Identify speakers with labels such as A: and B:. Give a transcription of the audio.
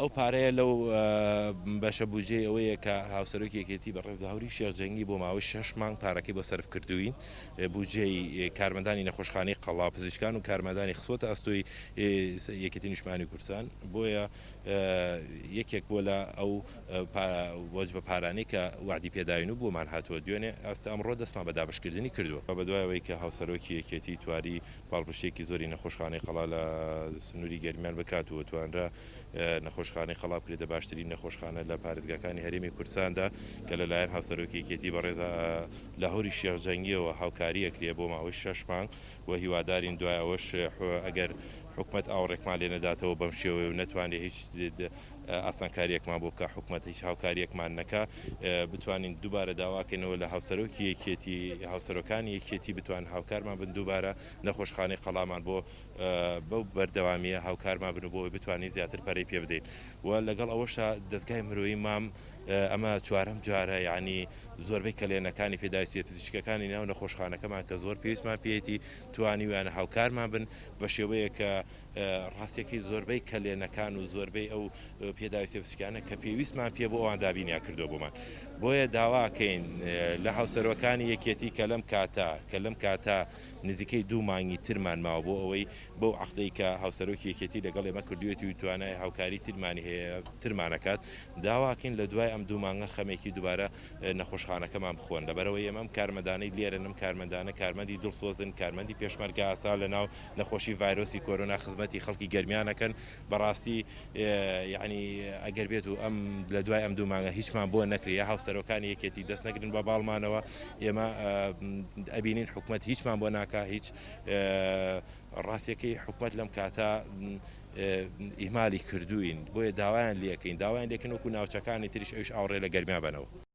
A: ئەو پارەیە لەو بەشە بودجێ ئەوەیە کە هاوسەرۆکی یەکێتی بە ڕێزداوری شێرجەنگی بۆ ماوەی 6 مانگ پارەکەی بۆ سەرف کردوین بودجێی کارمەندانی نەخۆشخانەی قەڵا پزیشکان و کارمەندانی خسۆتە ئەستۆی یەکێتی نیشتمانی کورسان بۆیە یەکێک بۆ لە ئەو وەج بە پارانەی کە وعدی پێداوین و بۆمان هاتووە دوێنێ ئەستا ئەمڕۆ دەستمان بە دابشکردنی کردووە بە دوایەوەی کە هاوسەرۆکی یەکێتی تواری پاڵپشتێکی زۆری نەخۆشخانەی قەڵا لە سنووری گەرمیان بکاتەوە توانرا نەخۆشخانەی خەڵا بکرێتە باشترین نەخۆشخانە لە پارێزگاکانی هەرێمی کورساندا کە لەلایەن هاوسەرۆکی یەکێتی بەڕێزە لاهۆری شێرجەنگیەوە هاوکاریەکرێ بۆ ماوەی 6 مانگ و هیوادارین دوای ئەوەش ئەگەر حکومەت ئاوڕێکمان لێ نەداتەوە بەم شێوەیە و نەتوانێت هیچ ئاسانکاریەکمان بۆ بکە حکومەت هیچ هاوکاریەکمان نەکا بتوانین دووبارە داواکەینەوە لە هاوسەرۆکی یەکێتی هاوسەرۆکانی یەکێتی بتوان هاوکارمان بن دووبارە نەخۆشخانەی قەڵامان بۆ بەو بەردەوامیە هاوکارمان بن و بۆ بتوانین زیاتر پەرەی پێ بدەین و لەگەڵ ئەوەشە دەستگای مرۆیی مام ئەمە چوارەم جارە یعنی زۆربەی کەلێنەکانی پێداویستیە پزیشکەکانی ناو نەخۆشخانەکەمان کە زۆر پێویستمان پێیەتی توانی ویانە هاوکارمان بن بە شێوەیە کە ڕاستیەکەی زۆربەی کەلێنەکان و زۆربەی ئەو پێداویستە پزیشکانە کە پێویستمان پێ بۆ ئەوان دابینیا کردو بۆمان بۆیە داواکەین لە هاوسەرۆکانی یەکێتی کە لەم کاتا نزیکەی 2 مانگی ترمان ماوە بۆ ئەوەی بەو عەقدەی کە هاوسەرۆکی یەکێتی لەگەڵ ئێمە کردوێتی و توانای هاوکاری ترمانی هەیە ترمانەکات داواکەین لە دوای ئەم 2 مانگە خەمێکی دووبارە نەخۆشخانەکەمان بخۆن لەبەرەوەی ئێمە ئەم کارمەندانەی لێرە نم کارمەندانە کارمەندی دڵسۆزن کارمەندی پێشمەرگە ئاسا لە ناو نەخۆشی ڤایرۆسی کۆرۆنا خزمەتی خەڵکی گەرمیانەکەن بەڕاستی یعنی ئەگەر بێت و ئەم لە دوای ئەم 2 مانگە هیچمان بۆ نەکرێ یا هاوسەرۆکانی یەکێتی دەست نەگرن بە باڵمانەوە ئێمە ئەبینین حکومەت هیچمان بۆ ناکا هیچ ڕاستیەکەی حکومەت لەم کاتا ئیمالی کردوین بۆیە داوایان لێکەین داوایان لێکن وەکو ناوچەکانی تریش ئەوش ئاوڕێ لە گەرمیا بنەوە.